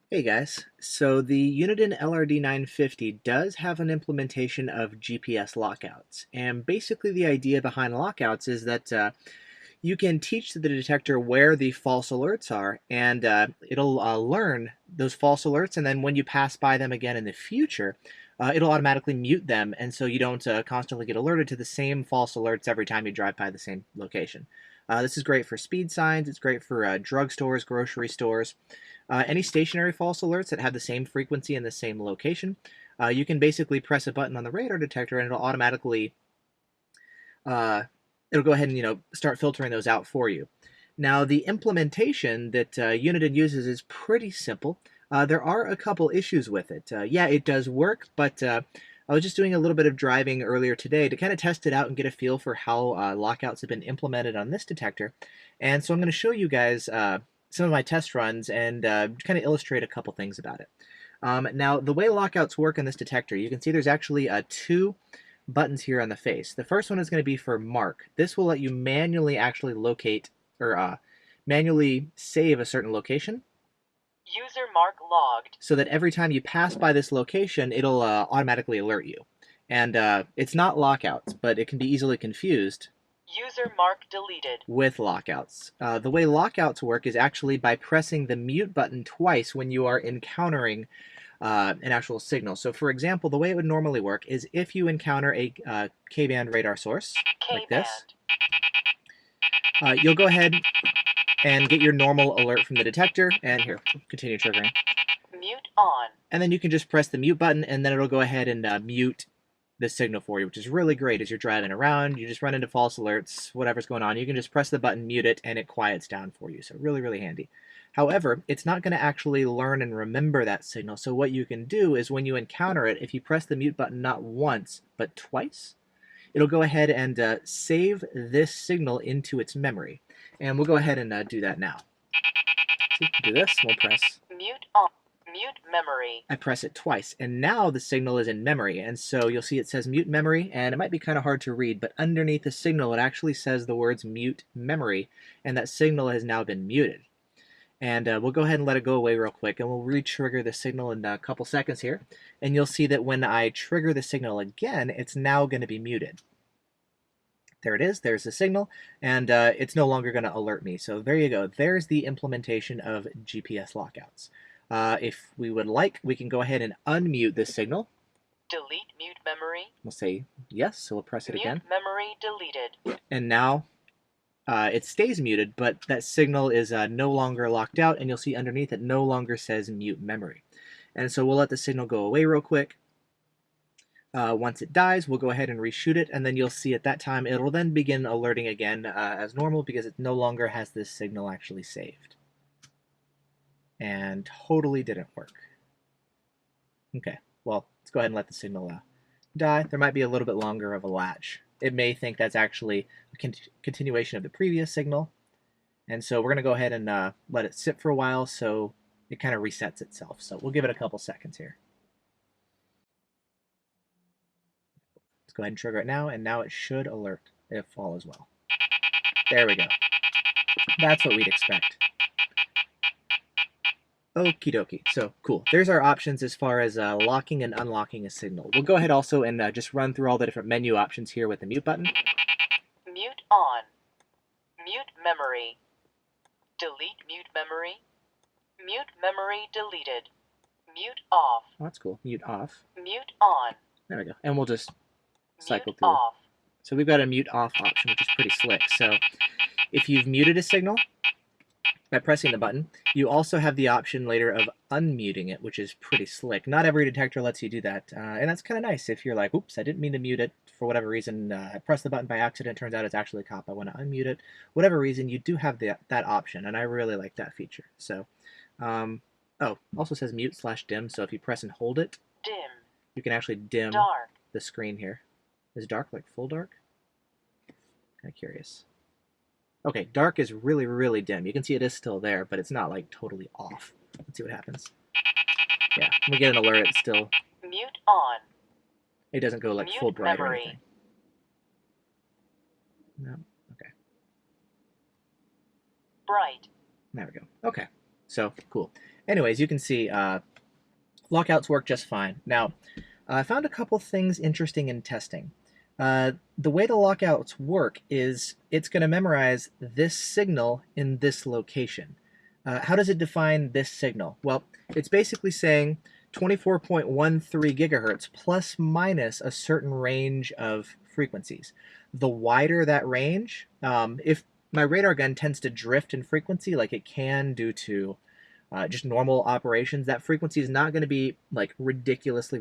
Hey guys, so the Uniden LRD950 does have an implementation of GPS lockouts, and basically the idea behind lockouts is that you can teach the detector where the false alerts are, and it'll learn those false alerts, and then when you pass by them again in the future, it'll automatically mute them, and so you don't constantly get alerted to the same false alerts every time you drive by the same location. This is great for speed signs, it's great for drugstores, grocery stores. Any stationary false alerts that have the same frequency in the same location, you can basically press a button on the radar detector and it'll automatically uh, it'll go ahead and start filtering those out for you. Now the implementation that Uniden uses is pretty simple. There are a couple issues with it. Yeah, it does work, but I was just doing a little bit of driving earlier today to kind of test it out and get a feel for how lockouts have been implemented on this detector. And so I'm going to show you guys some of my test runs and kind of illustrate a couple things about it. Now, the way lockouts work in this detector, you can see there's actually two buttons here on the face. The first one is going to be for mark. This will let you manually actually locate or manually save a certain location. User mark logged. So that every time you pass by this location, it'll automatically alert you. And it's not lockouts, but it can be easily confused User mark deleted. with lockouts. The way lockouts work is actually by pressing the mute button twice when you are encountering an actual signal. So for example, the way it would normally work is if you encounter a K-band radar source, like this, you'll go ahead and get your normal alert from the detector, and here, continue triggering. Mute on. And then you can just press the mute button, and then it'll go ahead and mute the signal for you, which is really great as you're driving around. You just run into false alerts, whatever's going on. You can just press the button, mute it, and it quiets down for you. So really, really handy. However, it's not going to actually learn and remember that signal. So what you can do is when you encounter it, if you press the mute button not once, but twice, it'll go ahead and save this signal into its memory. And we'll go ahead and do that now. So do this, we'll press Mute on. Mute memory. I press it twice, and now the signal is in memory. And so you'll see it says mute memory, and it might be kind of hard to read, but underneath the signal, it actually says the words mute memory, and that signal has now been muted. And we'll go ahead and let it go away real quick, and we'll re-trigger the signal in a couple seconds here. And you'll see that when I trigger the signal again, it's now going to be muted. There it is, there's the signal, and it's no longer going to alert me. So there you go, there's the implementation of GPS lockouts. If we would like, we can go ahead and unmute this signal. Delete mute memory. We'll say yes, so we'll press it Mute again. memory deleted. And now it stays muted, but that signal is no longer locked out, and you'll see underneath it no longer says mute memory. And so we'll let the signal go away real quick. Once it dies, we'll go ahead and reshoot it, and then you'll see at that time it'll then begin alerting again as normal because it no longer has this signal actually saved. And totally didn't work. Okay, well, let's go ahead and let the signal die. There might be a little bit longer of a latch. It may think that's actually a continuation of the previous signal. And so we're going to go ahead and let it sit for a while so it kind of resets itself. So we'll give it a couple seconds here. Let's go ahead and trigger it now, and now it should alert if all is well. There we go. That's what we'd expect. Okie dokie. So cool. There's our options as far as locking and unlocking a signal. We'll go ahead also and just run through all the different menu options here with the mute button. Mute on. Mute memory. Delete mute memory. Mute memory deleted. Mute off. Oh, that's cool. Mute off. Mute on. There we go. And we'll just cycle Mute through. off. So we've got a mute off option, which is pretty slick. So if you've muted a signal by pressing the button, you also have the option later of unmuting it, which is pretty slick. Not every detector lets you do that, and that's kind of nice if you're like, oops, I didn't mean to mute it for whatever reason. I pressed the button by accident, turns out it's actually a cop. I want to unmute it. Whatever reason, you do have that option, and I really like that feature. So, oh, also says mute/dim, so if you press and hold it, Dim. you can actually dim Dark. the screen here. Is dark like full dark? Kind of curious. Okay, dark is really, really dim. You can see it is still there, but it's not like totally off. Let's see what happens. Yeah, when we get an alert, it's still... Mute on. It doesn't go like Mute full bright or memory. anything. No, okay. Bright. There we go. Okay, so cool. Anyways, you can see lockouts work just fine. Now, I found a couple things interesting in testing. The way the lockouts work is it's going to memorize this signal in this location. How does it define this signal? Well, it's basically saying 24.13 gigahertz plus minus a certain range of frequencies. The wider that range, if my radar gun tends to drift in frequency like it can due to just normal operations, that frequency is not going to be like ridiculously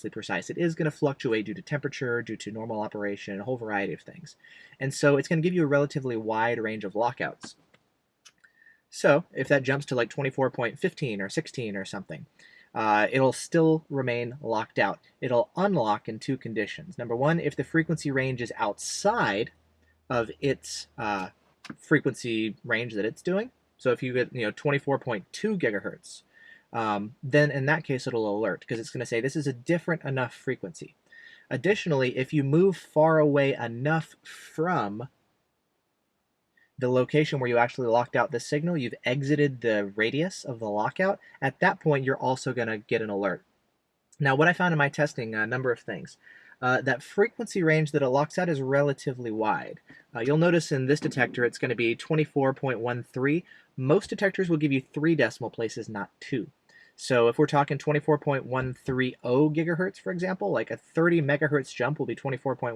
precise. It is going to fluctuate due to temperature, due to normal operation, a whole variety of things. And so it's going to give you a relatively wide range of lockouts. So if that jumps to like 24.15 or 16 or something, it'll still remain locked out. It'll unlock in two conditions. Number one, if the frequency range is outside of its frequency range that it's doing. So if you get 24.2 gigahertz, then in that case it'll alert because it's going to say this is a different enough frequency. Additionally, if you move far away enough from the location where you actually locked out the signal, you've exited the radius of the lockout, at that point you're also going to get an alert. Now, what I found in my testing, a number of things. That frequency range that it locks out is relatively wide. You'll notice in this detector it's going to be 24.13. Most detectors will give you 3 decimal places, not 2. So if we're talking 24.130 gigahertz, for example, like a 30 megahertz jump will be 24.16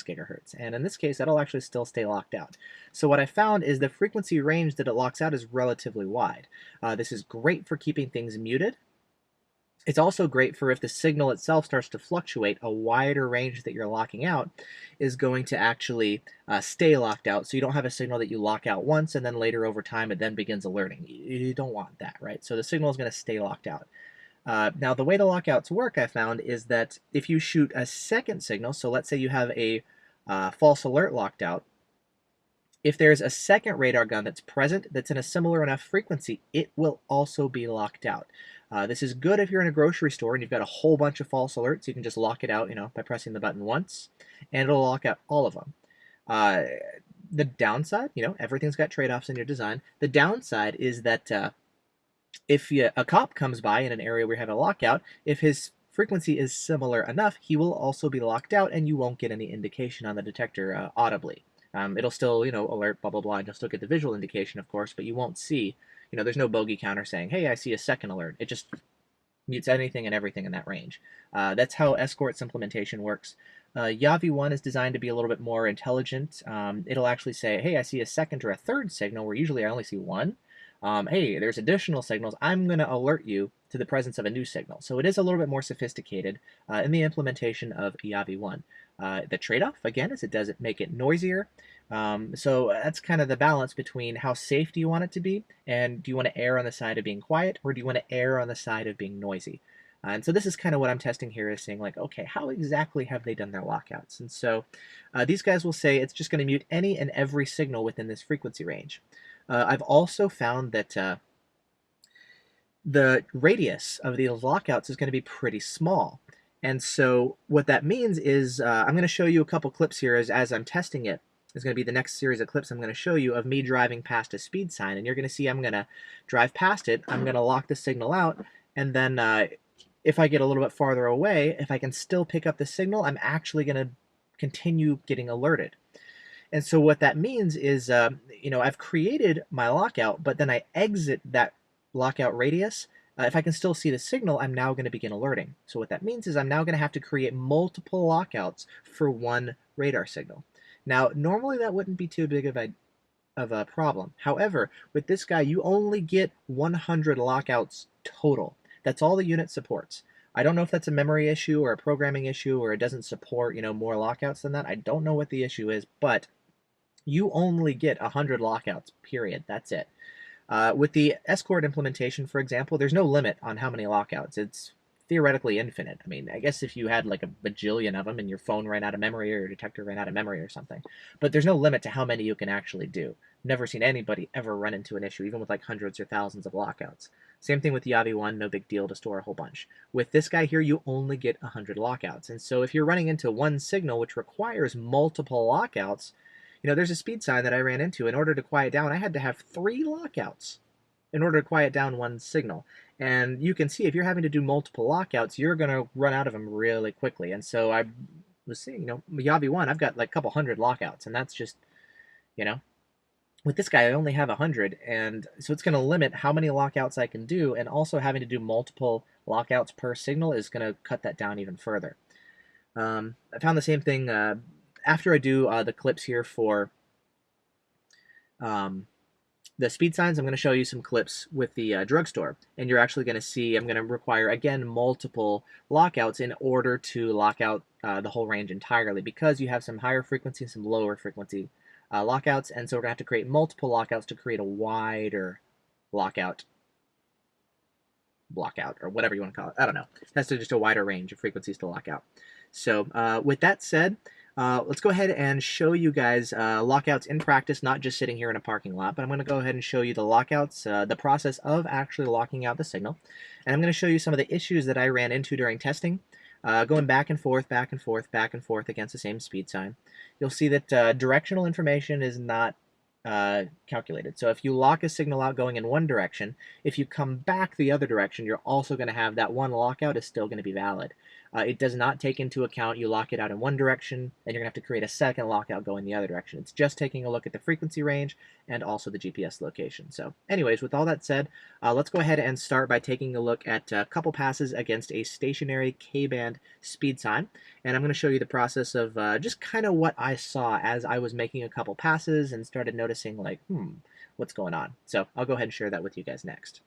gigahertz. And in this case, that'll actually still stay locked out. So what I found is the frequency range that it locks out is relatively wide. This is great for keeping things muted. It's also great for if the signal itself starts to fluctuate, a wider range that you're locking out is going to actually stay locked out. So you don't have a signal that you lock out once and then later over time it then begins alerting. You don't want that, right? So the signal is going to stay locked out. Now, the way the lockouts work, I found, is that if you shoot a second signal, so let's say you have a false alert locked out, if there's a second radar gun that's present that's in a similar enough frequency, it will also be locked out. This is good if you're in a grocery store and you've got a whole bunch of false alerts. You can just lock it out, by pressing the button once, and it'll lock out all of them. The downside, everything's got trade-offs in your design. The downside is that if a cop comes by in an area where you have a lockout, if his frequency is similar enough, he will also be locked out, and you won't get any indication on the detector audibly. It'll still, alert, blah, blah, blah, and you'll still get the visual indication, of course, but you won't see, there's no bogey counter saying, hey, I see a second alert. It just mutes anything and everything in that range. That's how Escort's implementation works. Yavi 1 is designed to be a little bit more intelligent. It'll actually say, hey, I see a second or a third signal, where usually I only see one. Hey, there's additional signals. I'm going to alert you to the presence of a new signal. So it is a little bit more sophisticated in the implementation of Yavi 1. The trade-off, again, is it does make it noisier. So that's kind of the balance between how safe do you want it to be, and do you want to err on the side of being quiet, or do you want to err on the side of being noisy? And so this is kind of what I'm testing here, is saying like, okay, how exactly have they done their lockouts? And so these guys will say it's just going to mute any and every signal within this frequency range. I've also found that the radius of these lockouts is going to be pretty small. And so what that means is I'm going to show you a couple clips here as I'm testing it. It's going to be the next series of clips I'm going to show you of me driving past a speed sign. And you're going to see I'm going to drive past it. I'm going to lock the signal out. And then if I get a little bit farther away, if I can still pick up the signal, I'm actually going to continue getting alerted. And so what that means is, I've created my lockout, but then I exit that lockout radius. If I can still see the signal, I'm now going to begin alerting. So what that means is I'm now going to have to create multiple lockouts for one radar signal. Now, normally that wouldn't be too big of a problem. However, with this guy, you only get 100 lockouts total. That's all the unit supports. I don't know if that's a memory issue or a programming issue, or it doesn't support, more lockouts than that. I don't know what the issue is, but you only get 100 lockouts, period. That's it. With the Escort implementation, for example, there's no limit on how many lockouts. It's theoretically infinite. I mean, I guess if you had like a bajillion of them and your phone ran out of memory or your detector ran out of memory or something. But there's no limit to how many you can actually do. Never seen anybody ever run into an issue, even with like hundreds or thousands of lockouts. Same thing with the Yavi 1, no big deal to store a whole bunch. With this guy here, you only get 100 lockouts. And so if you're running into one signal which requires multiple lockouts, there's a speed sign that I ran into. In order to quiet down, I had to have 3 lockouts. in order to quiet down one signal. And you can see if you're having to do multiple lockouts, you're going to run out of them really quickly. And so I was seeing, Yavi 1, I've got like a couple hundred lockouts, and that's just, you know, with this guy, I only have 100, and so it's going to limit how many lockouts I can do, and also having to do multiple lockouts per signal is going to cut that down even further. I found the same thing after I do the clips here for the speed signs. I'm going to show you some clips with the drugstore, and you're actually going to see I'm going to require, again, multiple lockouts in order to lock out the whole range entirely, because you have some higher frequency and some lower frequency lockouts, and so we're going to have to create multiple lockouts to create a wider lockout, blockout, or whatever you want to call it. I don't know. That's just a wider range of frequencies to lock out. So with that said, let's go ahead and show you guys lockouts in practice, not just sitting here in a parking lot, but I'm going to go ahead and show you the lockouts, the process of actually locking out the signal. And I'm going to show you some of the issues that I ran into during testing, going back and forth, back and forth, back and forth against the same speed sign. You'll see that directional information is not calculated. So if you lock a signal out going in one direction, if you come back the other direction, you're also going to have that one lockout is still going to be valid. It does not take into account you lock it out in one direction, and you're going to have to create a second lockout going the other direction. It's just taking a look at the frequency range and also the GPS location. So anyways, with all that said, let's go ahead and start by taking a look at a couple passes against a stationary K-band speed sign. And I'm going to show you the process of just kind of what I saw as I was making a couple passes and started noticing, like, what's going on? So I'll go ahead and share that with you guys next.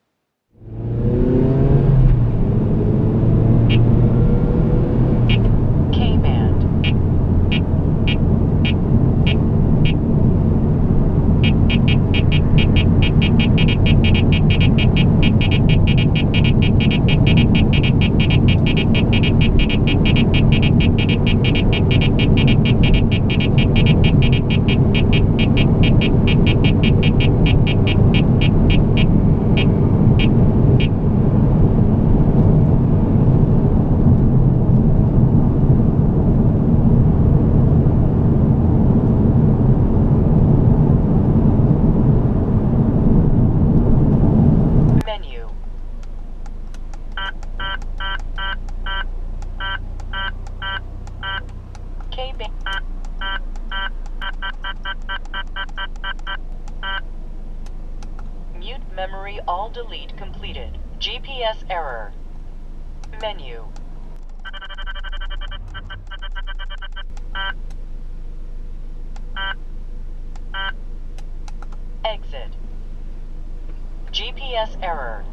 Mute memory all delete completed. GPS error. Menu. Exit. GPS error.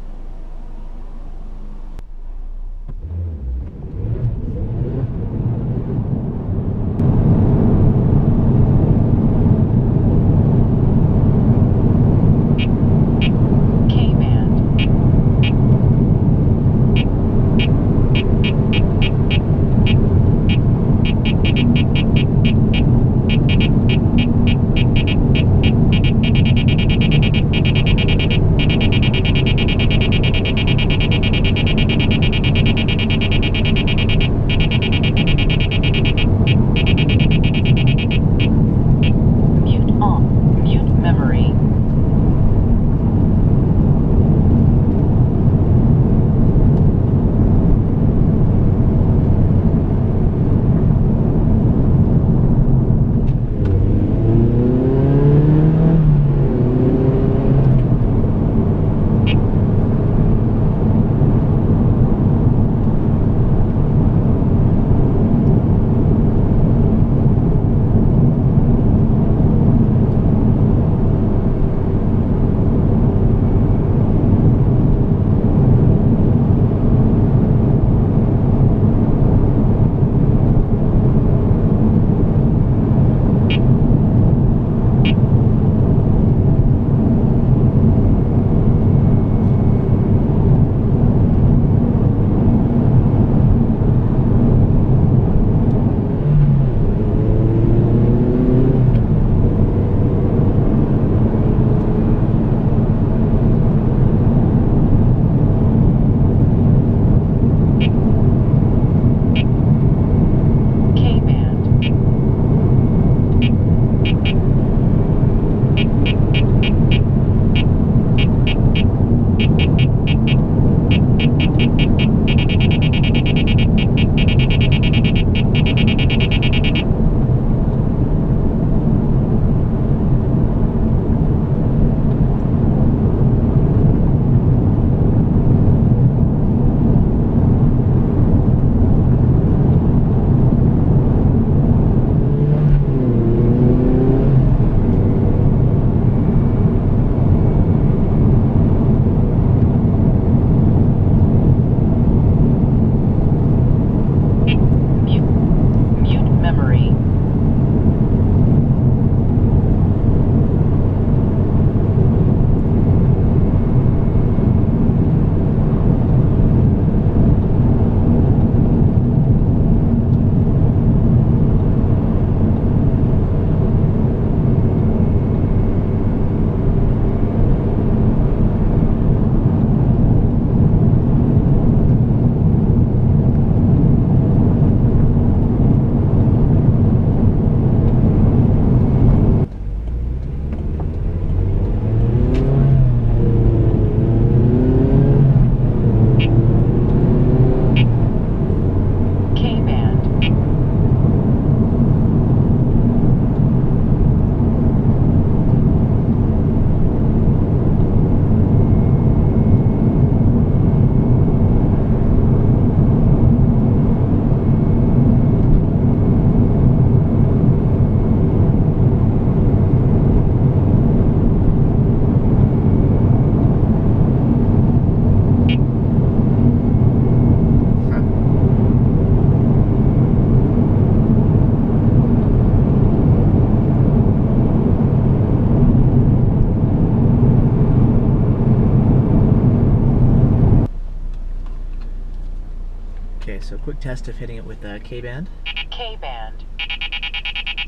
Okay, so quick test of hitting it with the K-band. K-band.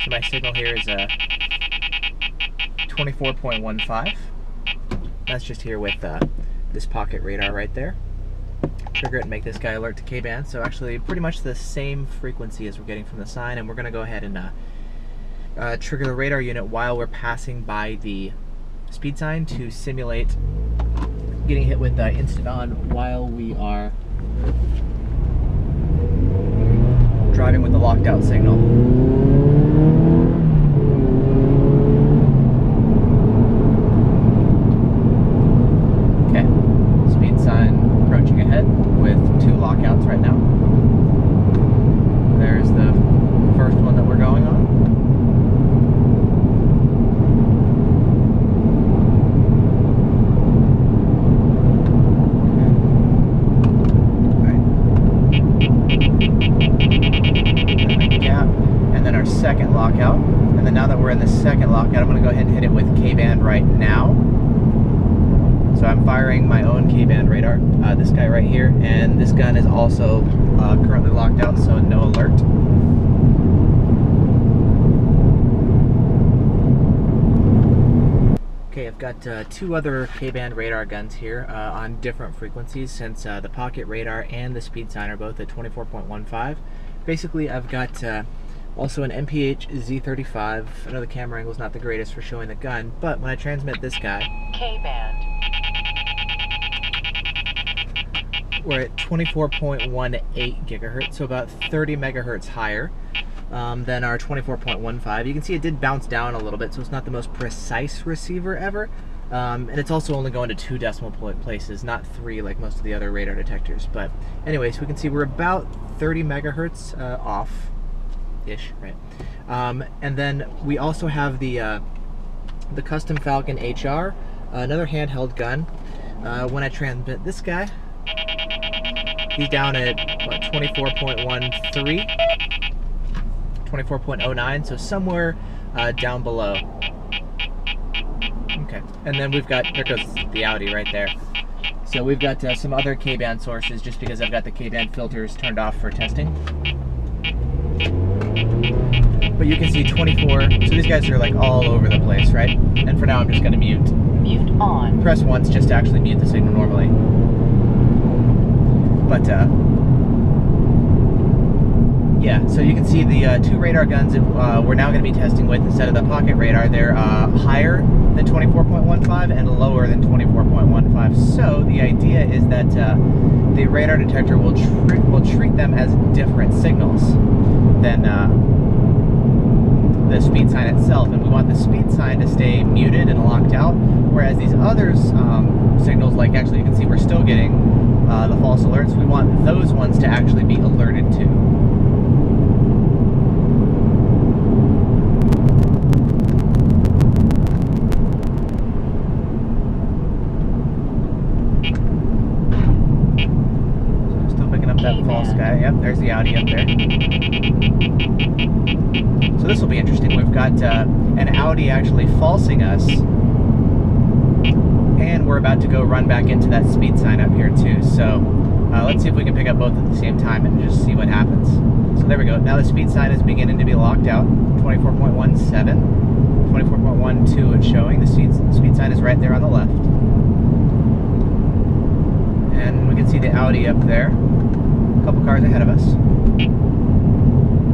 So my signal here is 24.15. That's just here with this pocket radar right there. Trigger it and make this guy alert to K-band. So actually pretty much the same frequency as we're getting from the sign, and we're going to go ahead and trigger the radar unit while we're passing by the speed sign to simulate getting hit with instant on while we are driving with the locked out signal. Okay, speed sign approaching ahead with 2 lockouts right now. There's the first one that we're going on. And then our second lockout. And then now that we're in the second lockout, I'm going to go ahead and hit it with K-band right now. So I'm firing my own K-band radar, this guy right here, and this gun is also currently locked out, so no alert. Okay, I've got 2 other K-band radar guns here on different frequencies, since the pocket radar and the speed sign are both at 24.15. Basically, I've got also an MPH Z35. I know the camera angle is not the greatest for showing the gun, but when I transmit this guy, K-band. we're at 24.18 gigahertz, so about 30 megahertz higher than our 24.15. You can see it did bounce down a little bit, so it's not the most precise receiver ever. And it's also only going to 2 decimal places, not 3 like most of the other radar detectors. But anyways, we can see we're about 30 megahertz off-ish, right? And then we also have the custom Falcon HR, another handheld gun. When I transmit this guy, he's down at what, 24.13, 24.09, so somewhere down below. Okay, and then we've got, there goes the Audi right there. So we've got some other K-band sources, just because I've got the K-band filters turned off for testing. But you can see 24, so these guys are like all over the place, right? And for now I'm just going to mute. Mute on. Press once just to actually mute the signal normally. But yeah, so you can see the 2 radar guns that we're now going to be testing with instead of the pocket radar. They're higher than 24.15 and lower than 24.15. So the idea is that the radar detector will treat them as different signals than the speed sign itself, and we want the speed sign to stay muted and locked out, whereas these others signals, like actually you can see we're still getting the false alerts, we want those ones to actually be alerted to. That false guy. Yep, there's the Audi up there. So this will be interesting. We've got an Audi actually falsing us, and we're about to go run back into that speed sign up here too. So let's see if we can pick up both at the same time and just see what happens. So there we go. Now the speed sign is beginning to be locked out. 24.17, 24.12 it's showing. The speed sign is right there on the left. And we can see the Audi up there. A couple cars ahead of us.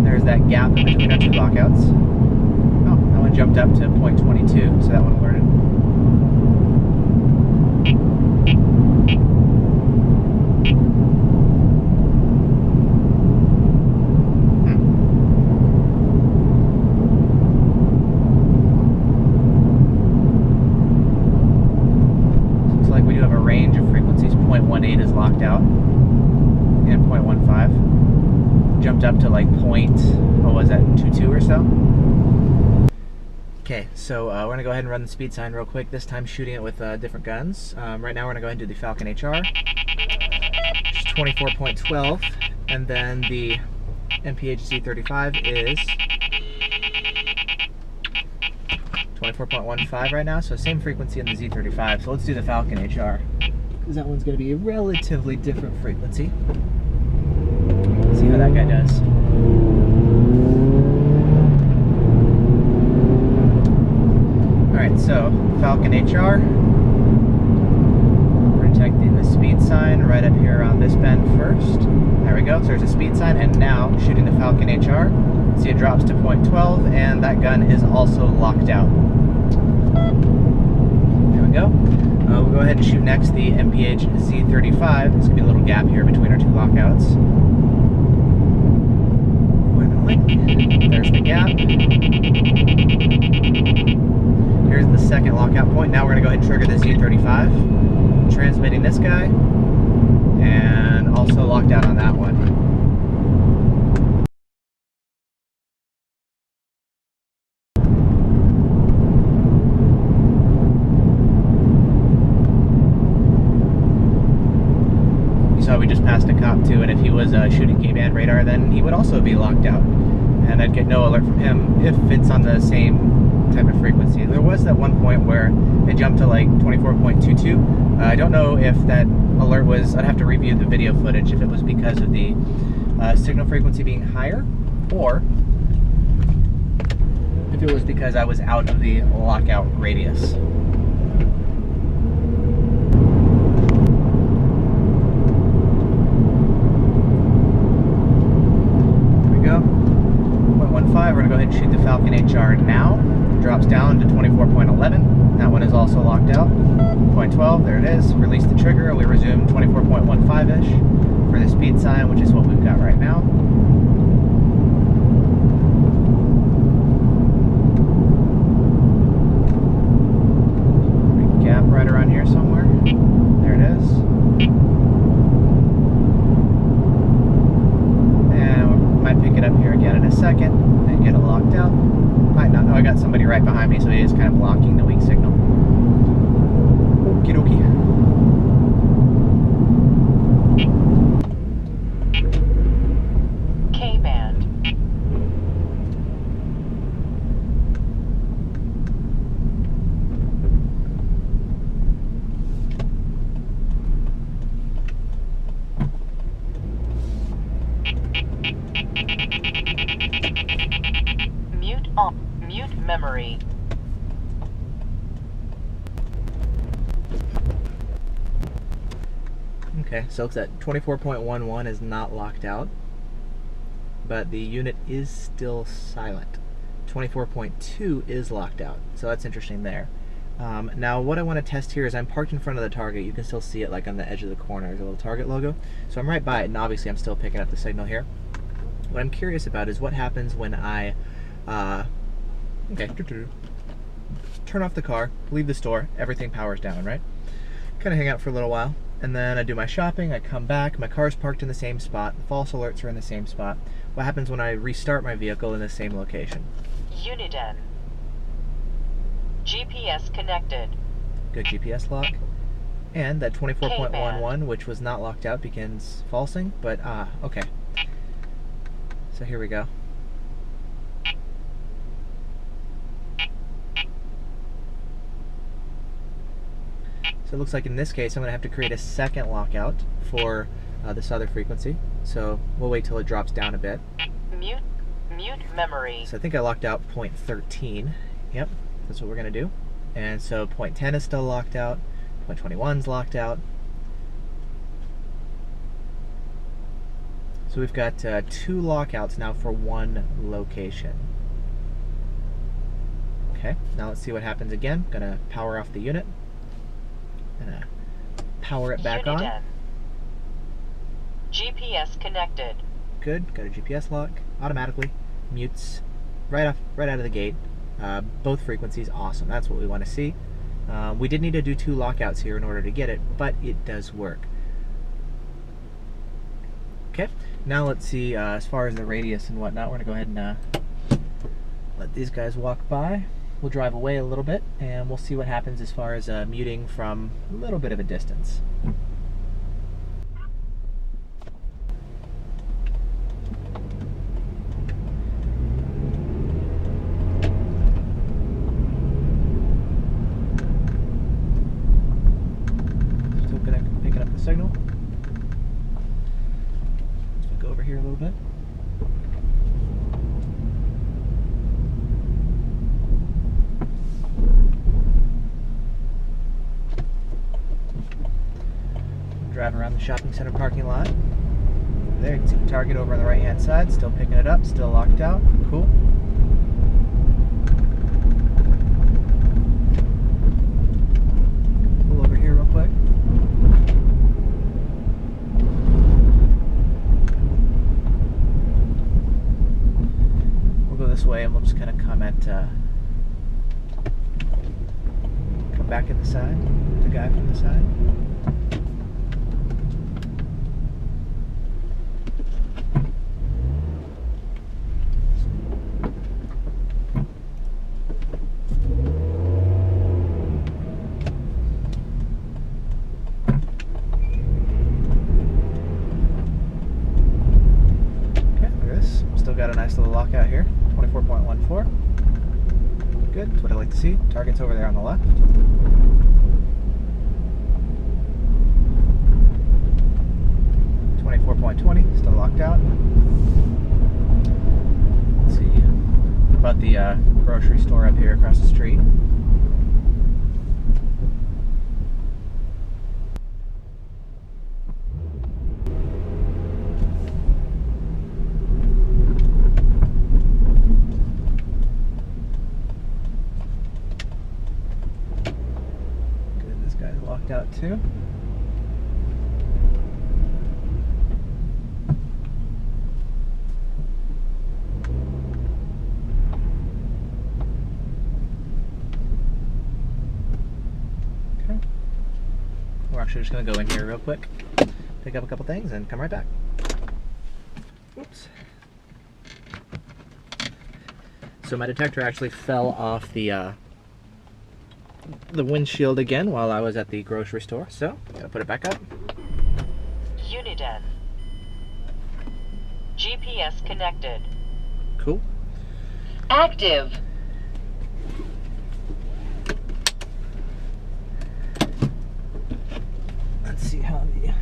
There's that gap in between our 2 lockouts. Oh, that one jumped up to 0.22, so that one alerted. Looks like we do have a range of frequencies. 0.18 is locked out. And 0.15 jumped up to like what was that, 22 or so. Okay, so we're gonna go ahead and run the speed sign real quick, this time shooting it with different guns. Right now we're gonna go ahead and do the Falcon HR, which is 24.12, and then the MPH Z35 is 24.15 right now, so same frequency in the Z35. So let's do the Falcon HR, because that one's gonna be a relatively different frequency. how that guy does. Alright, so Falcon HR. We're detecting the speed sign right up here on this bend first. There we go, so there's a speed sign, and now shooting the Falcon HR. See, it drops to .12, and that gun is also locked out. There we go. We'll go ahead and shoot next the MPH Z35. There's going to be a little gap here between our two lockouts. There's the gap. Here's the second lockout point. Now we're going to go ahead and trigger the Z35. Transmitting this guy. And also locked out on that one. We just passed a cop too, and if he was shooting K-band radar, then he would also be locked out, and I'd get no alert from him if it's on the same type of frequency. There was that one point where it jumped to like 24.22. I don't know if that alert was, I'd have to review the video footage, if it was because of the signal frequency being higher, or if it was because I was out of the lockout radius. We're going to go ahead and shoot the Falcon HR now. It drops down to 24.11. That one is also locked out. .12, there it is. Release the trigger, and we resume 24.15-ish for the speed sign, which is what we've got right now. Gap right around here somewhere. There it is. And we might pick it up here again in a second. Get it locked out. Might not. Oh, I got somebody right behind me, so he is kind of blocking the weak signal. Okie dokie. K-band. Mute memory. Okay, so it's at 24.11 is not locked out, but the unit is still silent. 24.2 is locked out, so that's interesting there. Now what I want to test here is I'm parked in front of the target. You can still see it like on the edge of the corner. There's a little target logo. So I'm right by it, and obviously I'm still picking up the signal here. What I'm curious about is what happens when I turn off the car, leave the store, everything powers down, right? Kind of hang out for a little while, and then I do my shopping, I come back, my car's parked in the same spot, the false alerts are in the same spot. What happens when I restart my vehicle in the same location? Uniden. GPS connected. Good GPS lock. And that 24.11, which was not locked out, begins falsing, but okay. So here we go. So it looks like in this case I'm going to have to create a second lockout for this other frequency. So we'll wait till it drops down a bit. Mute memory. So I think I locked out 0.13. Yep, that's what we're going to do. And so 0.10 is still locked out. 0.21 is locked out. So we've got 2 lockouts now for one location. Okay, now let's see what happens again. Gonna power off the unit. Gonna power it back on. GPS connected. Good, got a GPS lock. Automatically mutes right out of the gate. Both frequencies, awesome. That's what we want to see. We did need to do 2 lockouts here in order to get it, but it does work. Okay, now let's see as far as the radius and whatnot. We're gonna go ahead and let these guys walk by. We'll drive away a little bit, and we'll see what happens as far as muting from a little bit of a distance. Still picking up the signal. Let's go over here a little bit. Drive around the shopping center parking lot. There, you can see the target over on the right-hand side, still picking it up, still locked out. Cool. Pull over here real quick. We'll go this way and we'll just kind of come back at the side, the guy from the side. Got a nice little lockout here, 24.14. Good, that's what I like to see. Target's over there on the left. Still locked out. Let's see. About the grocery store up here across the street. Good, this guy's locked out too. We're actually just going to go in here real quick, pick up a couple things, and come right back. Oops. So my detector actually fell off the windshield again while I was at the grocery store, so gotta put it back up. Uniden. GPS connected. Cool. Active. Let's see how the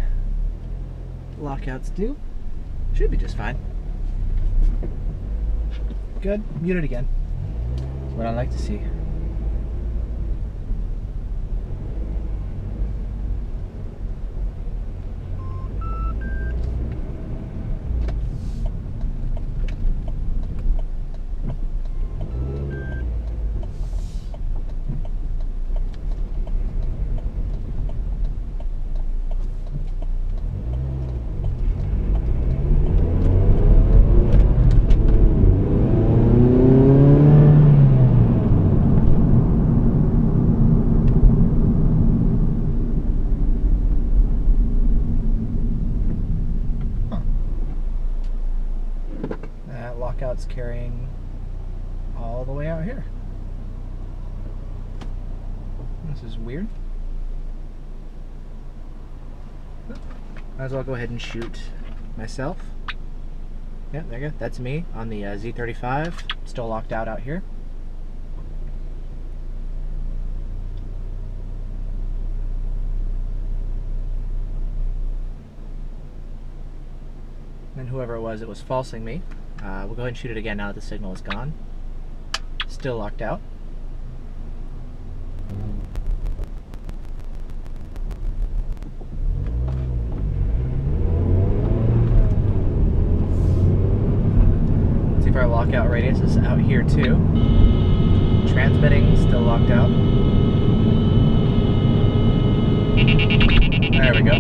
lockouts do. Should be just fine. Good. Mute it again. That's what I like to see. Lockout's carrying all the way out here. This is weird. Might as well go ahead and shoot myself. Yeah, there you go. That's me on the Z35. Still locked out here. And whoever it was falsing me. We'll go ahead and shoot it again now that the signal is gone. Still locked out. Let's see if our lockout radius is out here too. Transmitting, still locked out. There we go.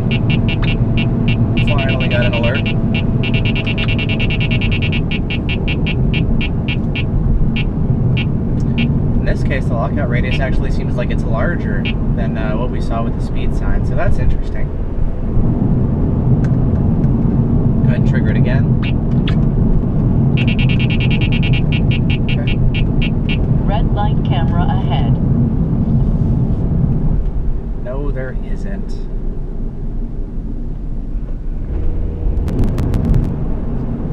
Finally got an alert. In this case, the lockout radius actually seems like it's larger than what we saw with the speed sign, so that's interesting. Go ahead and trigger it again. Okay. Red light camera ahead. No, there isn't.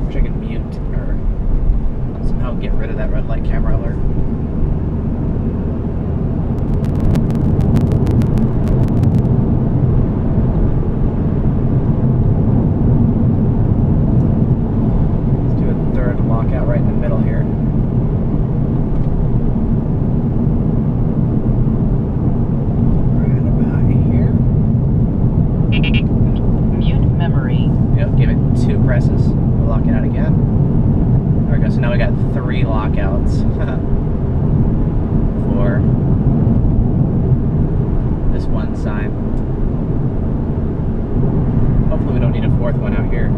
Wish I could mute or somehow get rid of that red light camera alert. presses. We'll lock it out again. There we go. So now we got 3 lockouts for this one sign. Hopefully we don't need a 4th one out here.